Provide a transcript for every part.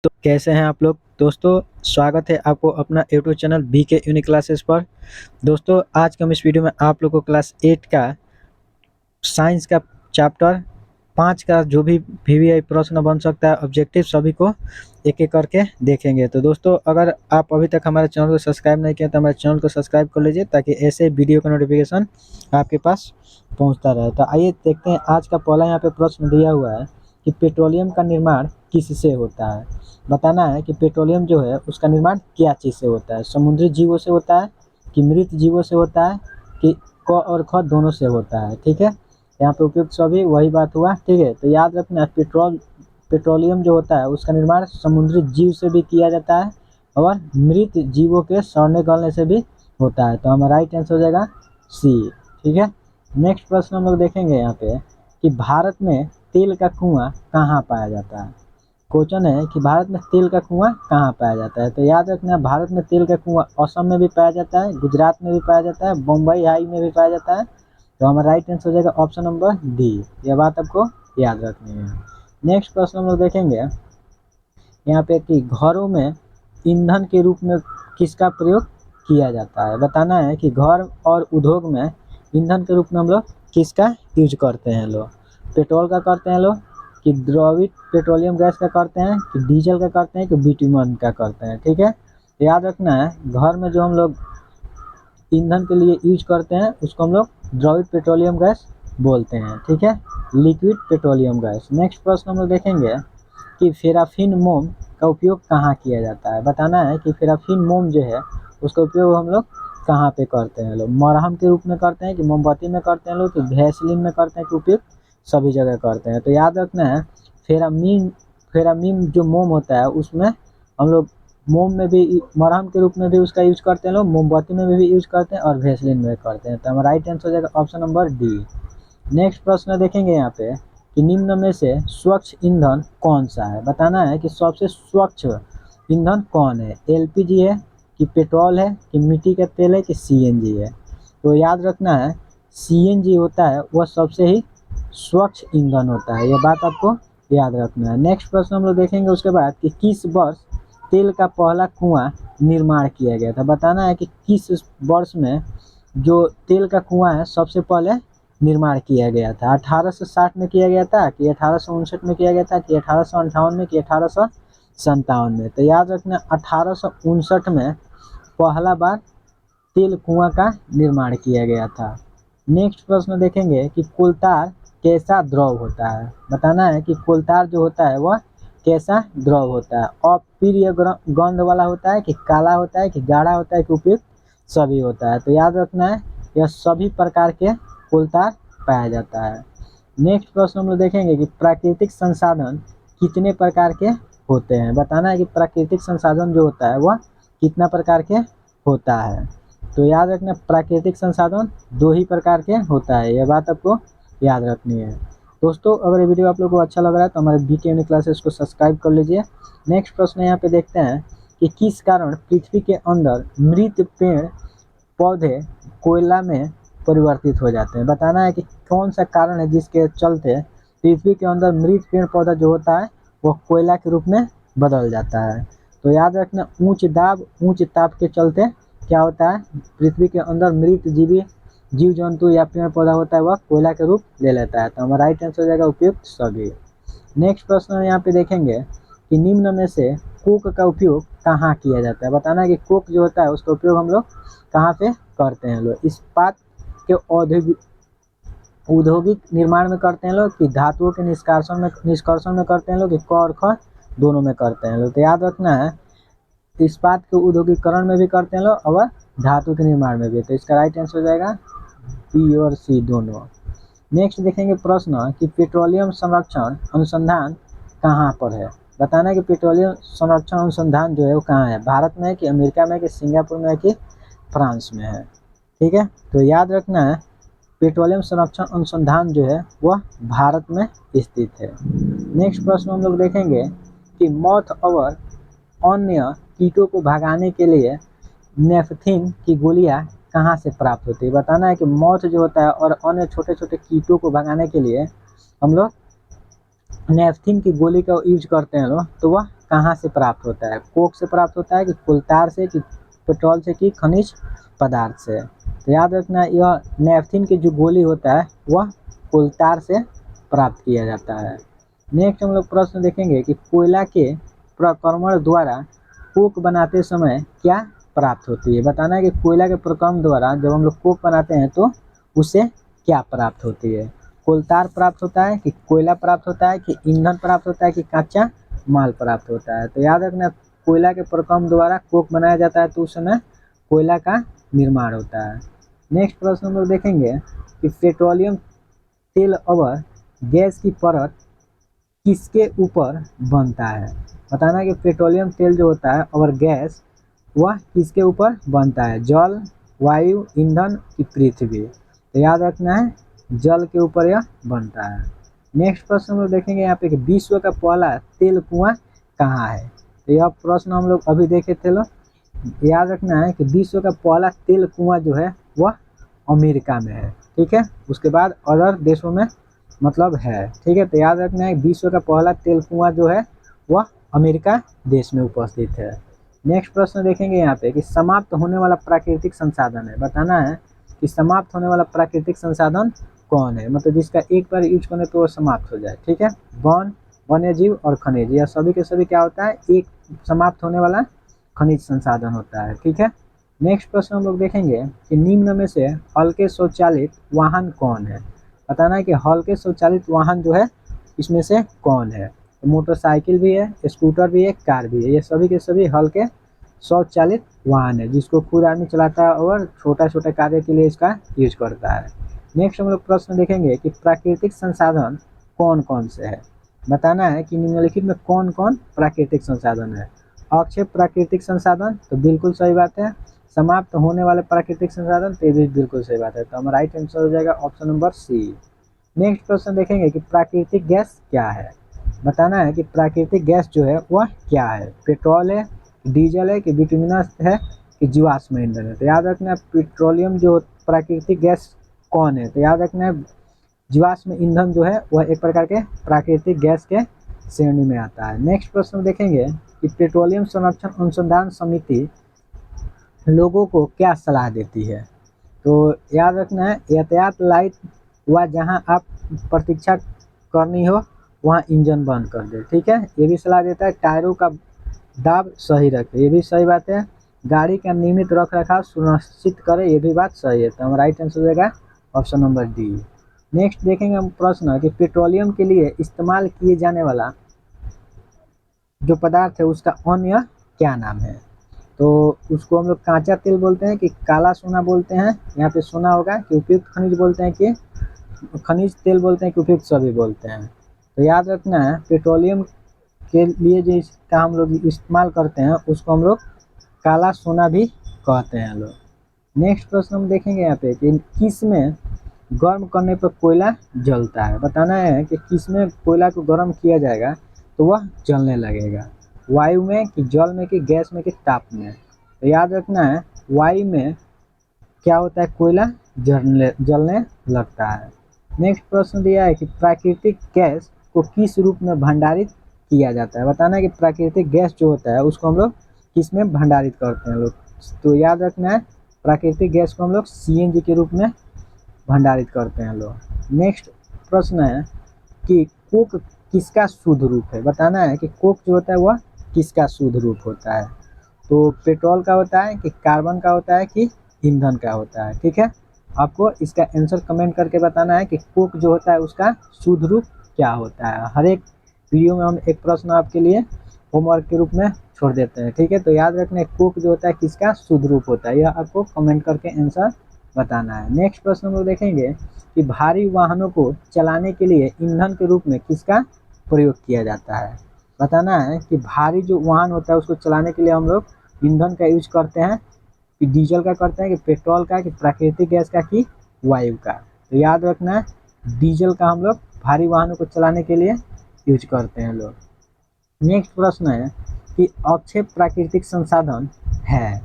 तो कैसे हैं आप लोग दोस्तों। स्वागत है आपको अपना YouTube channel BK Unique Classes पर। दोस्तों आज के हम इस वीडियो में आप लोग को क्लास 8 का साइंस का चैप्टर 5 का जो भी वीवीआई प्रश्न बन सकता है ऑब्जेक्टिव सभी को एक एक करके देखेंगे। तो दोस्तों अगर आप अभी तक हमारे चैनल को सब्सक्राइब नहीं किया तो हमारे चैनल को सब्सक्राइब कर लीजिए ताकि ऐसे वीडियो का नोटिफिकेशन आपके पास पहुंचता रहे। तो आइए देखते हैं आज का पहला यहाँ पे प्रश्न दिया हुआ है कि पेट्रोलियम का निर्माण किससे होता है। बताना है कि पेट्रोलियम जो है उसका निर्माण क्या चीज़ से होता है, समुद्री जीवों से होता है कि मृत जीवों से होता है कि क और ख दोनों से होता है। ठीक है, यहाँ पे उपयुक्त सभी वही बात हुआ। ठीक है, तो याद रखना पेट्रोलियम जो होता है उसका निर्माण समुद्री जीव से भी किया जाता है और मृत जीवों के सड़ने गलने से भी होता है। तो हमारा राइट आंसर हो जाएगा सी। ठीक है, नेक्स्ट प्रश्न हम लोग देखेंगे यहाँ पे कि भारत में तेल का कुआं कहाँ पाया जाता है। क्वेश्चन है कि भारत में तेल का कुआं कहाँ पाया जाता है। तो याद रखना भारत में तेल का कुआं असम में भी पाया जाता है, गुजरात में भी पाया जाता है, बम्बई हाई में भी पाया जाता है। तो हमारा राइट आंसर हो जाएगा ऑप्शन नंबर डी। यह बात आपको याद रखनी है। नेक्स्ट प्रश्न हम लोग देखेंगे यहाँ पे कि घरों में ईंधन के रूप में किसका प्रयोग किया जाता है। बताना है कि घर और उद्योग में ईंधन के रूप में हम लोग किसका यूज करते हैं। लोग पेट्रोल का करते हैं, लोग कि द्रवित पेट्रोलियम गैस का करते हैं, कि डीजल का करते हैं, कि बिटुमन का करते हैं। ठीक है, याद रखना है घर में जो हम लोग ईंधन के लिए यूज करते हैं उसको हम लोग द्रवित पेट्रोलियम गैस बोलते हैं। ठीक है, लिक्विड पेट्रोलियम गैस। नेक्स्ट प्रश्न हम लोग देखेंगे कि फेराफिन मोम का उपयोग कहाँ किया जाता है। बताना है कि फेराफिन मोम जो है उसका उपयोग हम लोग कहाँ पे करते हैं। लोग मरहम के रूप में करते हैं, कि मोमबत्ती में करते हैं, लोग कि वैसलीन में करते हैं, कि उपयोग सभी जगह करते हैं। तो याद रखना है फेरामीन जो मोम होता है उसमें हम लोग मोम में भी मरहम के रूप में भी उसका यूज करते हैं, लोग मोमबत्ती में भी यूज करते हैं और वैसलीन में करते हैं। तो हमारा राइट आंसर हो जाएगा ऑप्शन नंबर डी। नेक्स्ट प्रश्न देखेंगे यहाँ पे कि निम्न में से स्वच्छ ईंधन कौन सा है। बताना है कि सबसे स्वच्छ ईंधन कौन है, एलपीजी है, कि पेट्रोल है, कि मिट्टी का तेल है, कि सीएनजी है। तो याद रखना है सीएनजी होता है वह सबसे ही स्वच्छ ईंधन होता है, यह बात आपको याद रखना है। नेक्स्ट प्रश्न हम लोग देखेंगे उसके बाद कि किस वर्ष तेल का पहला कुआं निर्माण किया गया था। बताना है कि किस वर्ष में जो तेल का कुआं है सबसे पहले निर्माण किया गया था। 1860 में किया गया था, कि 1859 में किया गया था, कि 1858 में, कि 1857 में। तो याद रखना 1859 में पहला बार तेल कुआं का निर्माण किया गया था। नेक्स्ट प्रश्न देखेंगे कि कोलतार कैसा द्रव होता है। बताना है कि कोलतार जो होता है वह कैसा द्रव होता है, अप्रिय गंध वाला होता है, कि काला होता है, कि गाढ़ा होता है, कि उपयुक्त सभी होता है। तो याद रखना है यह सभी प्रकार के कोलतार पाया जाता है। नेक्स्ट प्रश्न हम लोग देखेंगे कि प्राकृतिक संसाधन कितने प्रकार के होते हैं। बताना है कि प्राकृतिक संसाधन जो होता है वह कितना प्रकार के होता है। तो याद रखना प्राकृतिक संसाधन दो ही प्रकार के होता है, यह बात आपको याद रखनी है। दोस्तों अगर ये वीडियो आप लोगों को अच्छा लग रहा है तो हमारे बीके यूनिक क्लासेस को सब्सक्राइब कर लीजिए। नेक्स्ट प्रश्न यहाँ पे देखते हैं कि किस कारण पृथ्वी के अंदर मृत पेड़ पौधे कोयला में परिवर्तित हो जाते हैं। बताना है कि कौन सा कारण है जिसके चलते पृथ्वी के अंदर मृत पेड़ पौधा जो होता है वह कोयला के रूप में बदल जाता है। तो याद रखना उच्च ताप के चलते क्या होता है, पृथ्वी के अंदर मृत जीव जंतु या पेड़ पौधा होता है वह कोयला के रूप ले लेता है। तो हमारा राइट आंसर हो जाएगा उपयुक्त सभी। नेक्स्ट प्रश्न यहाँ पे देखेंगे कि निम्न में से कोक का उपयोग कहाँ किया जाता है। बताना है कि कोक जो होता है उसका उपयोग हम लोग कहाँ पे करते हैं। लोग इस्पात के औद्योगिक निर्माण में करते हैं, लोग कि धातुओं के निष्कर्षण में करते हैं, लोग कि क और ख दोनों में करते हैं। लोग तो याद रखना है इस्पात के औद्योगिकरण में भी करते हैं लोग और धातु के निर्माण में भी। तो इसका राइट आंसर हो जाएगा बी और सी दोनों। नेक्स्ट देखेंगे प्रश्न कि पेट्रोलियम संरक्षण अनुसंधान कहाँ पर है। बताना है कि पेट्रोलियम संरक्षण अनुसंधान जो है वो कहाँ है, भारत में है, कि अमेरिका में है, कि सिंगापुर में है, कि फ्रांस में है। ठीक है, तो याद रखना है पेट्रोलियम संरक्षण अनुसंधान जो है वह भारत में स्थित है। नेक्स्ट प्रश्न हम लोग देखेंगे कि मौत और अन्य कीटों को भगाने के लिए नेफथिन की गोलियां कहाँ से प्राप्त होती है। बताना है कि मौत जो होता है और अन्य छोटे छोटे कीटों को भगाने के लिए हम लोग नेफथिन की गोली का यूज करते हैं लोग, तो वह कहाँ से प्राप्त होता है, कोक से प्राप्त होता है कि कोलतार से कि पेट्रोल से कि खनिज पदार्थ से। तो याद रखना यह नैपथीन की जो गोली होता है वह कोलतार से प्राप्त किया जाता है। नेक्स्ट हम लोग प्रश्न देखेंगे कि कोयला के प्रक्रमण द्वारा कोक बनाते समय क्या प्राप्त होती है। बताना है कि कोयला के प्रक्रमण द्वारा जब हम लोग कोक बनाते हैं तो उससे क्या प्राप्त होती है। कोलतार प्राप्त होता है कि कोयला प्राप्त होता है कि ईंधन प्राप्त होता है कि कच्चा माल प्राप्त होता है। तो याद रखना कोयला के प्रक्रमण द्वारा कोक बनाया जाता है तो उस समय कोयला का निर्माण होता है। नेक्स्ट प्रश्न हम लोग देखेंगे कि पेट्रोलियम तेल और गैस की परत किसके ऊपर बनता है। बताना कि पेट्रोलियम तेल जो होता है और गैस वह किसके ऊपर बनता है, जल, वायु, ईंधन की पृथ्वी। तो याद रखना है जल के ऊपर यह बनता है। नेक्स्ट प्रश्न हम लोग देखेंगे यहाँ पे कि विश्व का पहला तेल कुआं कहाँ है। तो यह प्रश्न हम लोग अभी देखे थे लोग। याद रखना है कि विश्व का पहला तेल कुआं जो है वह अमेरिका में है, ठीक है। उसके बाद अदर देशों में मतलब है, ठीक है। तो याद रखना है विश्व का पहला तेल कुआं जो है वह अमेरिका देश में उपस्थित है। नेक्स्ट प्रश्न देखेंगे यहाँ पे कि समाप्त होने वाला प्राकृतिक संसाधन है। बताना है कि समाप्त होने वाला प्राकृतिक संसाधन कौन है, मतलब जिसका एक बार यूज करने पे वो समाप्त हो जाए, ठीक है। वन, वन्यजीव और खनिज, यह सभी के सभी क्या होता है, एक समाप्त होने वाला खनिज संसाधन होता है, ठीक है। नेक्स्ट प्रश्न हम लोग देखेंगे कि निम्न में से हल्के स्वचालित वाहन कौन है। बताना है कि हल्के स्वचालित वाहन जो है इसमें से कौन है। तो मोटरसाइकिल भी है, स्कूटर भी है, कार भी है, ये सभी के सभी हल्के स्वचालित वाहन है जिसको खुद आदमी चलाता है और छोटा छोटा कार्य के लिए इसका यूज करता है। नेक्स्ट हम लोग प्रश्न देखेंगे कि प्राकृतिक संसाधन कौन कौन से है। बताना है कि निम्नलिखित में कौन कौन प्राकृतिक संसाधन है। अक्षय प्राकृतिक संसाधन, तो बिल्कुल सही बात है। समाप्त होने वाले प्राकृतिक संसाधन, तो ये भी बिल्कुल सही बात है। तो हमारा राइट आंसर हो जाएगा option number C. Next question देखेंगे कि प्राकृतिक गैस क्या है। बताना है कि प्राकृतिक गैस जो है वह क्या है, पेट्रोल है, डीजल है कि बिटुमिनस है कि जीवाश्म ईंधन है। तो याद रखना है पेट्रोलियम जो प्राकृतिक गैस कौन है, तो याद रखना है जीवाश्म ईंधन जो है वह एक प्रकार के प्राकृतिक गैस के श्रेणी में आता है। नेक्स्ट प्रश्न देखेंगे कि पेट्रोलियम संरक्षण अनुसंधान समिति लोगों को क्या सलाह देती है। तो याद रखना है यातायात लाइट व जहां आप प्रतीक्षा करनी हो वहां इंजन बंद कर दे, ठीक है। ये भी सलाह देता है टायरों का दाब सही रखे, ये भी सही बात है। गाड़ी का नियमित रख रखाव सुनिश्चित करे, ये भी बात सही है। तो हमारा राइट आंसर हो जाएगा ऑप्शन नंबर डी। नेक्स्ट देखेंगे हम प्रश्न कि पेट्रोलियम के लिए इस्तेमाल किए जाने वाला जो पदार्थ है उसका अन्य क्या नाम है। तो उसको हम लोग कांचा तेल बोलते हैं कि काला सोना बोलते हैं, यहाँ पे सोना होगा कि उपयुक्त खनिज बोलते हैं कि खनिज तेल बोलते हैं कि उपयुक्त सभी बोलते हैं। तो याद रखना है पेट्रोलियम के लिए जो इसका हम लोग इस्तेमाल करते हैं उसको हम लोग काला सोना भी कहते हैं लोग। नेक्स्ट प्रश्न हम देखेंगे यहाँ पे कि किस में गर्म करने पर कोयला जलता है। बताना है कि किस में कोयला को गर्म किया जाएगा तो वह जलने लगेगा, वायु में कि जल में कि गैस में कि ताप में। तो याद रखना है वायु में क्या होता है, कोयला जलने लगता है। नेक्स्ट प्रश्न दिया है कि प्राकृतिक गैस को किस रूप में भंडारित किया जाता है। बताना है कि प्राकृतिक गैस जो होता है उसको हम लोग किस में भंडारित करते हैं लोग। तो याद रखना है प्राकृतिक गैस को हम लोग सीएनजी के रूप में भंडारित करते हैं लोग। नेक्स्ट प्रश्न है कि कोक किसका शुद्ध रूप है। बताना है कि कोक जो होता है वह किसका शुद्ध रूप होता है। तो पेट्रोल का होता है कि कार्बन का होता है कि ईंधन का होता है, ठीक है। आपको इसका आंसर कमेंट करके बताना है कि कोक जो होता है उसका शुद्ध रूप क्या होता है। हर एक वीडियो में हम एक प्रश्न आपके लिए होमवर्क के रूप में छोड़ देते हैं, ठीक है। तो याद रखना कोक जो होता है किसका शुद्ध रूप होता है, यह आपको कमेंट करके आंसर बताना है। नेक्स्ट प्रश्न हम लोग देखेंगे कि भारी वाहनों को चलाने के लिए ईंधन के रूप में किसका प्रयोग किया जाता है। बताना है कि भारी जो वाहन होता है उसको चलाने के लिए हम लोग ईंधन का यूज करते हैं कि डीजल का करते हैं कि पेट्रोल का कि प्राकृतिक गैस का कि वायु का। तो याद रखना है डीजल का हम लोग भारी वाहनों को चलाने के लिए यूज करते हैं लोग। नेक्स्ट प्रश्न है कि अक्षय प्राकृतिक संसाधन है।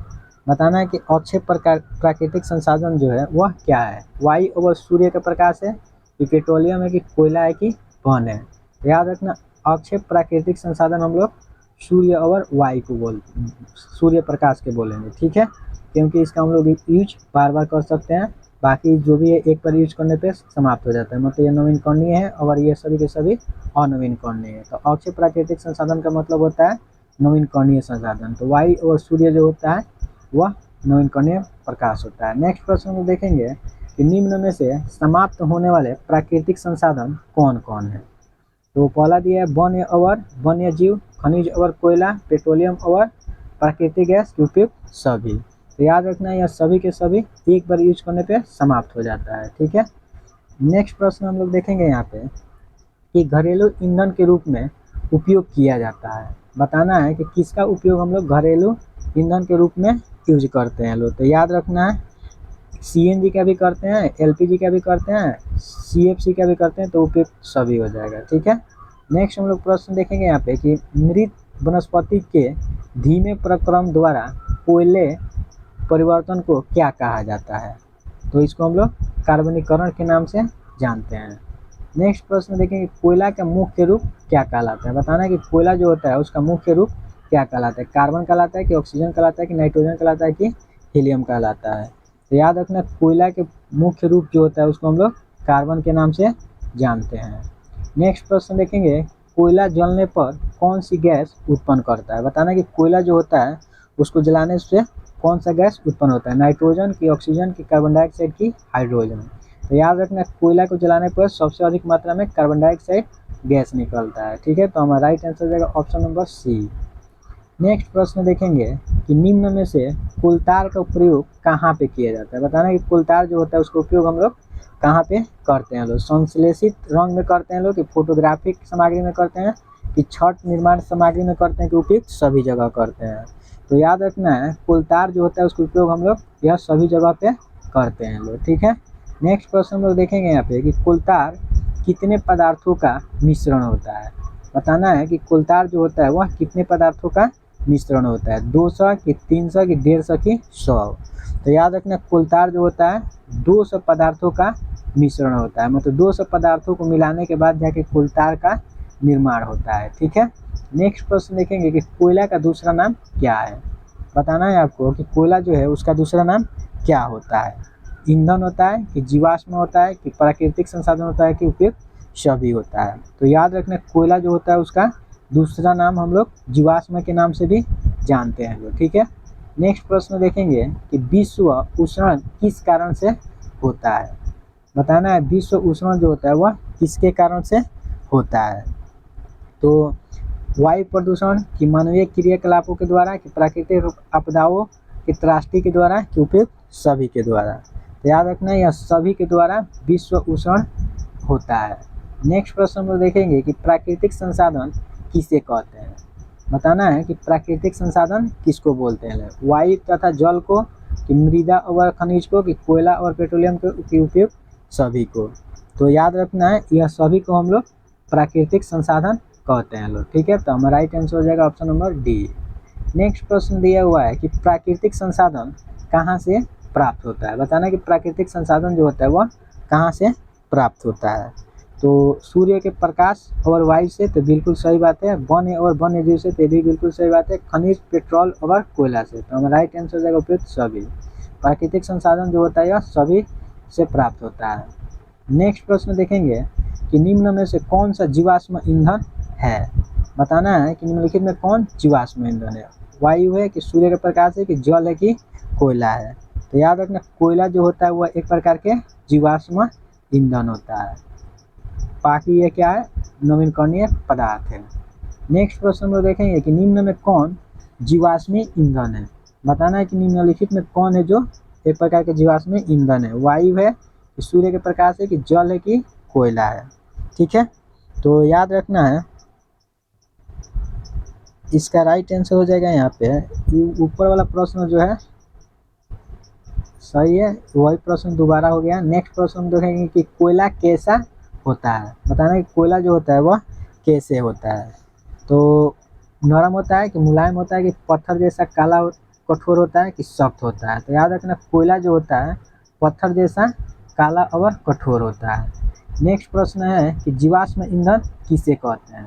बताना है कि अक्षय प्राकृतिक संसाधन जो है वह क्या है, वायु और सूर्य का प्रकाश है कि पेट्रोलियम है कि कोयला है कि वन है। याद रखना अक्षय प्राकृतिक संसाधन हम लोग सूर्य और वायु को सूर्य प्रकाश के बोलेंगे, ठीक है, क्योंकि इसका हम लोग यूज बार बार कर सकते हैं। बाकी जो भी है एक बार यूज करने पे समाप्त हो जाता है, मतलब ये नवीनकरणीय है और ये सभी के सभी अनवीनकरणीय है। तो अक्षय प्राकृतिक संसाधन का मतलब होता है नवीनकरणीय संसाधन। तो वायु और सूर्य जो होता है वह नवीनकरणीय प्रकाश होता है। नेक्स्ट प्रश्न में देखेंगे कि निम्न में से समाप्त होने वाले प्राकृतिक संसाधन कौन कौन है। तो पहला दिया है वन्य और वन्य जीव, खनिज और कोयला, पेट्रोलियम और प्राकृतिक गैस के उपयुक्त सभी। तो याद रखना यह सभी के सभी एक बार यूज करने पे समाप्त हो जाता है, ठीक है। नेक्स्ट प्रश्न हम लोग देखेंगे यहाँ पे कि घरेलू ईंधन के रूप में उपयोग किया जाता है। बताना है कि किसका उपयोग हम लोग घरेलू ईंधन के रूप में यूज करते हैं लोग। तो याद रखना है सीएनजी का भी करते हैं, एलपीजी का भी करते हैं, सीएफसी का भी करते हैं, तो उपयुक्त सभी हो जाएगा, ठीक है। नेक्स्ट हम लोग प्रश्न देखेंगे यहाँ पे कि मृत वनस्पति के धीमे प्रक्रम द्वारा कोयले परिवर्तन को क्या कहा जाता है। तो इसको हम लोग कार्बनीकरण के नाम से जानते हैं। नेक्स्ट प्रश्न देखेंगे कोयला का मुख्य रूप क्या कहलाता है। बताना है कि कोयला जो होता है उसका मुख्य रूप क्या कहलाता है, कार्बन कहलाता है कि ऑक्सीजन कहलाता है कि नाइट्रोजन कहलाता है कि हीलियम कहलाता है। तो याद रखना कोयला के मुख्य रूप जो होता है उसको हम लोग कार्बन के नाम से जानते हैं। नेक्स्ट प्रश्न देखेंगे कोयला जलने पर कौन सी गैस उत्पन्न करता है। बताना कि कोयला जो होता है उसको जलाने से कौन सा गैस उत्पन्न होता है, नाइट्रोजन की, ऑक्सीजन की, कार्बन डाइऑक्साइड की, हाइड्रोजन। तो याद रखना कोयला को जलाने पर सबसे अधिक मात्रा में कार्बन डाइऑक्साइड गैस निकलता है, ठीक है। तो हमारा राइट आंसर हो जाएगा ऑप्शन नंबर सी। नेक्स्ट प्रश्न देखेंगे कि निम्न में से कुलतार का प्रयोग कहाँ पे किया जाता है। बताना कि कुलतार जो होता है उसका उपयोग हम लोग कहाँ पे करते हैं लोग, संश्लेषित रंग में करते हैं लोग कि फोटोग्राफिक सामग्री में करते हैं कि छठ निर्माण सामग्री में करते हैं कि उपयुक्त सभी जगह करते हैं। तो याद रखना है कुलतार जो होता है उसका उपयोग हम लोग यह सभी जगह पे करते हैं लोग, ठीक है। नेक्स्ट प्रश्न हम लोग देखेंगे यहाँ पे कि कुलतार कितने पदार्थों का मिश्रण होता है। बताना है कि कुलतार जो होता है वह कितने पदार्थों का मिश्रण होता है, 200 कि 300 कि 150 कि 100। तो याद रखना कुलतार जो होता है 200 पदार्थों का मिश्रण होता है, मतलब 200 पदार्थों को मिलाने के बाद जाके कुलतार का निर्माण होता है, ठीक है। नेक्स्ट प्रश्न देखेंगे कि कोयला का दूसरा नाम क्या है। बताना है आपको कि कोयला जो है उसका दूसरा नाम क्या होता है, ईंधन होता है कि जीवाश्म होता है कि प्राकृतिक संसाधन होता है कि उपयुक्त सभी होता है। तो याद रखना कोयला जो होता है उसका दूसरा नाम हम लोग जीवाश्म के नाम से भी जानते हैं लोग, ठीक है। नेक्स्ट प्रश्न देखेंगे कि विश्व उष्णन किस कारण से होता है। बताना है विश्व उष्णन जो होता है वह किसके कारण से होता है। तो वायु प्रदूषण की मानवीय क्रियाकलापों के द्वारा कि प्राकृतिक आपदाओं की त्रासदी के द्वारा कि उपयुक्त सभी के द्वारा। तो याद रखना यह सभी के द्वारा विश्व उष्णन होता है। नेक्स्ट प्रश्न हम लोग देखेंगे कि प्राकृतिक संसाधन किसे कहते हैं। बताना है कि प्राकृतिक संसाधन किसको बोलते हैं, वायु तथा जल को कि मृदा और खनिज को कि कोयला और पेट्रोलियम के उपयुक्त सभी को। तो याद रखना है यह सभी को हम लोग प्राकृतिक संसाधन कहते हैं लोग, ठीक है। तो हमारा राइट आंसर हो जाएगा ऑप्शन नंबर डी। नेक्स्ट प्रश्न दिया हुआ है कि प्राकृतिक संसाधन कहाँ से प्राप्त होता है। बताना कि प्राकृतिक संसाधन जो होता है वह कहाँ से प्राप्त होता है। तो सूर्य के प्रकाश और वायु से, तो बिल्कुल सही बात है। वन्य और वन्य जीव से, तो भी बिल्कुल सही बात है। खनिज, पेट्रोल और कोयला से। तो हमारा राइट आंसर हो जाएगा उपयुक्त सभी। प्राकृतिक संसाधन जो होता है यह सभी से प्राप्त होता है। नेक्स्ट प्रश्न देखेंगे कि निम्न में से कौन सा जीवाश्म ईंधन है। बताना है कि निम्नलिखित में कौन जीवाश्म ईंधन है, वायु है कि सूर्य के प्रकाश है कि जल है कि कोयला है। तो याद रखना कोयला जो होता है वह एक प्रकार के जीवाश्म ईंधन होता है, बाकी ये क्या है नवीनकरणीय पदार्थ है। नेक्स्ट प्रश्न में देखेंगे कि निम्न में कौन जीवाश्मी ईंधन है। बताना है कि निम्नलिखित में कौन है जो एक प्रकार के जीवाश्मी ईंधन है, वायु है कि सूर्य के प्रकाश है कि जल है कि कोयला है, ठीक है। तो याद रखना है इसका राइट आंसर हो जाएगा यहाँ पे ऊपर वाला प्रश्न जो है सही है, वही प्रश्न दोबारा हो गया। नेक्स्ट प्रश्न हम देखेंगे कि कोयला कैसा होता है। बताना कि कोयला जो होता है वह कैसे होता है। तो नरम होता है कि मुलायम होता है कि पत्थर जैसा काला कठोर होता है कि सख्त होता है। तो याद रखना कोयला जो होता है पत्थर जैसा काला और कठोर होता है। नेक्स्ट प्रश्न है कि जीवाश्म ईंधन किसे कहते हैं।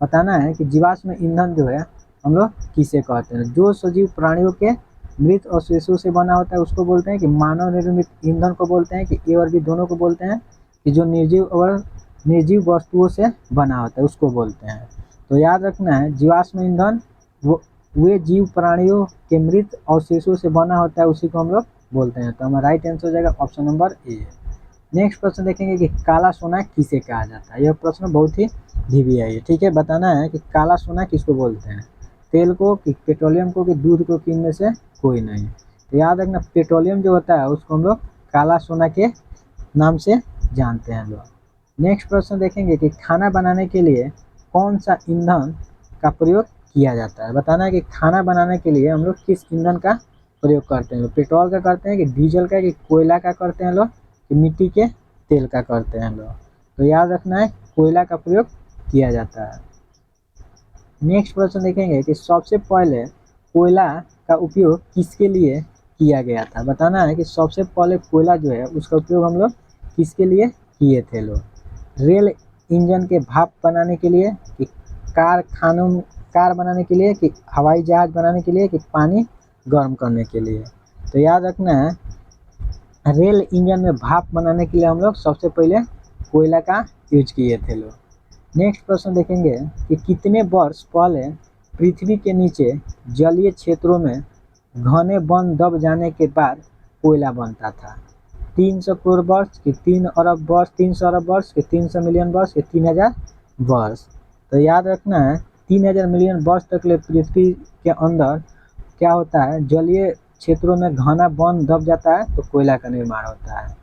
बताना है कि जीवाश्म ईंधन जो है हम लोग किसे कहते हैं। जो सजीव प्राणियों के मृत अवशेषों से बना होता है उसको बोलते हैं कि मानव निर्मित ईंधन को बोलते हैं कि ए और बी दोनों को बोलते हैं कि जो निर्जीव और निर्जीव वस्तुओं से बना होता है उसको बोलते हैं। तो याद रखना है जीवाश्म ईंधन वो वे जीव प्राणियों के मृत अवशेषों से बना होता है उसी को हम लोग बोलते हैं। तो हमारा राइट आंसर हो जाएगा ऑप्शन नंबर ए। नेक्स्ट प्रश्न देखेंगे कि काला सोना किसे कहा जाता है। यह प्रश्न बहुत ही ढीवी है। ठीक है, बताना है कि काला सोना किसको बोलते हैं, तेल को कि पेट्रोलियम को कि दूध को, कि इनमें से कोई नहीं। तो याद रखना पेट्रोलियम जो होता है उसको हम लोग काला सोना के नाम से जानते हैं लोग। नेक्स्ट प्रश्न देखेंगे कि खाना बनाने के लिए कौन सा ईंधन का प्रयोग किया जाता है। बताना है कि खाना बनाने के लिए हम लोग किस ईंधन का प्रयोग करते हैं। पेट्रोल का करते हैं कि डीजल का कि कोयला का करते हैं लोग कि मिट्टी के तेल का करते हैं लोग। तो याद रखना है कोयला का प्रयोग किया जाता है। नेक्स्ट प्रश्न देखेंगे कि सबसे पहले कोयला का उपयोग किसके लिए किया गया था। बताना है कि सबसे पहले कोयला जो है उसका उपयोग हम लोग किसके लिए किए थे लोग। रेल इंजन के भाप बनाने के लिए कि कार बनाने के लिए कि हवाई जहाज बनाने के लिए कि पानी गर्म करने के लिए। तो याद रखना है रेल इंजन में भाप बनाने के लिए हम लोग सबसे पहले कोयला का यूज किए थे लोग। नेक्स्ट प्रश्न देखेंगे कि कितने वर्ष पहले पृथ्वी के नीचे जलीय क्षेत्रों में घने वन दब जाने के बाद कोयला बनता था। 300 करोड़ वर्ष कि 3 अरब वर्ष, 300 अरब वर्ष कि 300 मिलियन वर्ष कि 3000 वर्ष। तो याद रखना है 3000 मिलियन वर्ष तक ले पृथ्वी के अंदर क्या होता है, जलीय क्षेत्रों में घना वन दब जाता है तो कोयला का निर्माण होता है।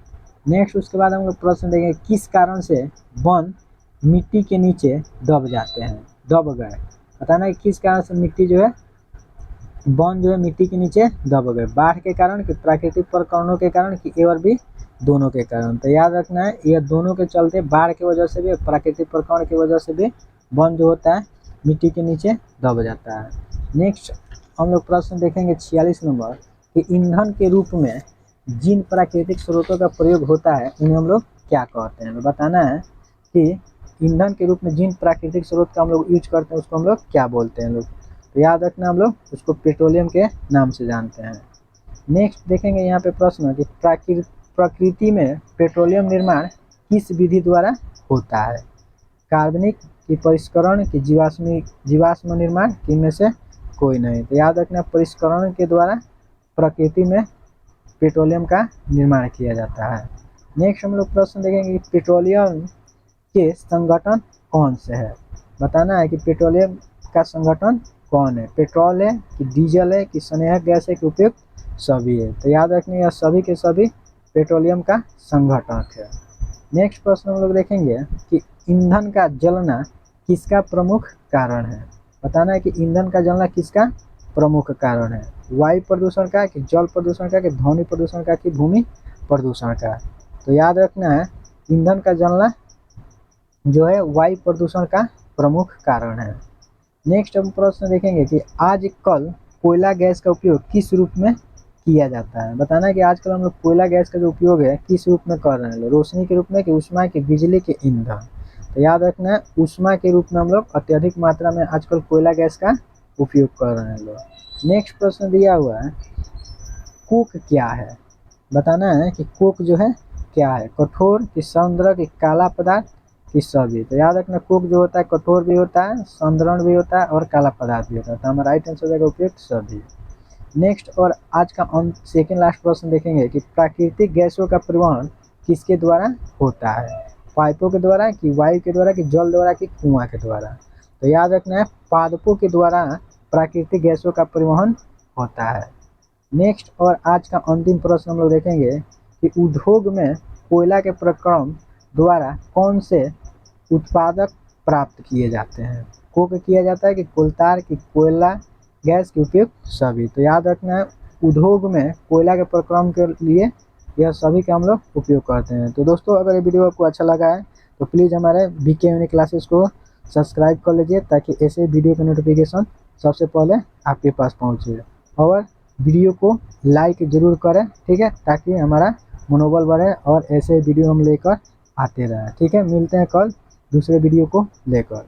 नेक्स्ट उसके बाद हम लोग प्रश्न देखेंगे किस कारण से वन मिट्टी के नीचे दब जाते हैं, दब गए। बताना है किस कारण से मिट्टी जो है वन जो है मिट्टी के नीचे दब गए। बाढ़ के कारण कि प्राकृतिक प्रकरणों के कारण कि ए और बी दोनों के कारण। तो याद रखना है ये दोनों के चलते, बाढ़ की वजह से भी प्राकृतिक प्रकरण की वजह से भी वन जो होता है मिट्टी के नीचे दब जाता है। नेक्स्ट हम लोग प्रश्न देखेंगे 46 नंबर कि ईंधन के रूप में जिन प्राकृतिक स्रोतों का प्रयोग होता है उन्हें हम लोग क्या कहते हैं। बताना है कि ईंधन के रूप में जिन प्राकृतिक स्रोत का हम लोग यूज करते हैं उसको हम लोग क्या बोलते हैं लोग। तो याद रखना हम लोग उसको पेट्रोलियम के नाम से जानते हैं। नेक्स्ट देखेंगे यहाँ पे प्रश्न कि प्रकृति में पेट्रोलियम निर्माण किस विधि द्वारा होता है। कार्बनिक की परिष्करण की जीवाश्म निर्माण कि इनमें से कोई नहीं। तो याद रखना परिष्करण के द्वारा प्रकृति में पेट्रोलियम का निर्माण किया जाता है। नेक्स्ट हम लोग प्रश्न देखेंगे कि पेट्रोलियम के संगठन कौन से है। बताना है कि पेट्रोलियम का संगठन कौन है, पेट्रोल है कि डीजल है कि स्नेहक गैस है कि उपयुक्त सभी है। तो याद रखना यह सभी के सभी पेट्रोलियम का संगठन है। नेक्स्ट प्रश्न हम लोग देखेंगे कि ईंधन का जलना किसका प्रमुख कारण है। बताना है कि ईंधन का जलना किसका प्रमुख कारण है, वायु प्रदूषण का कि जल प्रदूषण का कि ध्वनि प्रदूषण का कि भूमि प्रदूषण का। तो याद रखना है ईंधन का जलना जो है वायु प्रदूषण का प्रमुख कारण है। नेक्स्ट हम प्रश्न देखेंगे कि आजकल कोयला गैस का उपयोग किस रूप में किया जाता है। बताना है कि आजकल हम लोग कोयला गैस का जो उपयोग है किस रूप में कर रहे हैं, रोशनी के रूप में कि ऊष्मा की बिजली के ईंधन। तो याद रखना है ऊष्मा के रूप में हम लोग अत्यधिक मात्रा में आजकल कोयला गैस का उपयोग कर रहे हैं लोग। नेक्स्ट प्रश्न दिया हुआ है कोक क्या है। बताना है कि कोक जो है क्या है, कठोर कि सौंदर्य कि काला पदार्थ कि सभी। तो याद रखना कोक जो होता है कठोर भी होता है, सौंदर्य भी होता है और काला पदार्थ भी होता है। तो हमारा राइट आंसर हो जाएगा उपयुक्त सभी। नेक्स्ट और आज का सेकेंड लास्ट प्रश्न देखेंगे कि प्राकृतिक गैसों का परिवहन किसके द्वारा होता है, पाइपों के द्वारा कि वायु के द्वारा कि जल द्वारा कि कुआं के द्वारा। तो याद रखना है पादपों के द्वारा प्राकृतिक गैसों का परिवहन होता है। नेक्स्ट और आज का अंतिम प्रश्न हम लोग देखेंगे कि उद्योग में कोयला के प्रक्रम द्वारा कौन से उत्पादक प्राप्त किए जाते हैं। कोक किया जाता है कि कोलतार की कोयला गैस के उपयुक्त सभी। तो याद रखना है उद्योग में कोयला के प्रक्रम के लिए यह सभी का हम लोग उपयोग करते हैं। तो दोस्तों अगर ये वीडियो आपको अच्छा लगा है तो प्लीज़ हमारे बीके यूनिक क्लासेस को सब्सक्राइब कर लीजिए ताकि ऐसे वीडियो का नोटिफिकेशन सबसे पहले आपके पास पहुँचे। और वीडियो को लाइक ज़रूर करें, ठीक है, ताकि हमारा मनोबल बढ़े और ऐसे वीडियो हम लेकर आते रहें। ठीक है, मिलते हैं कल दूसरे वीडियो को लेकर।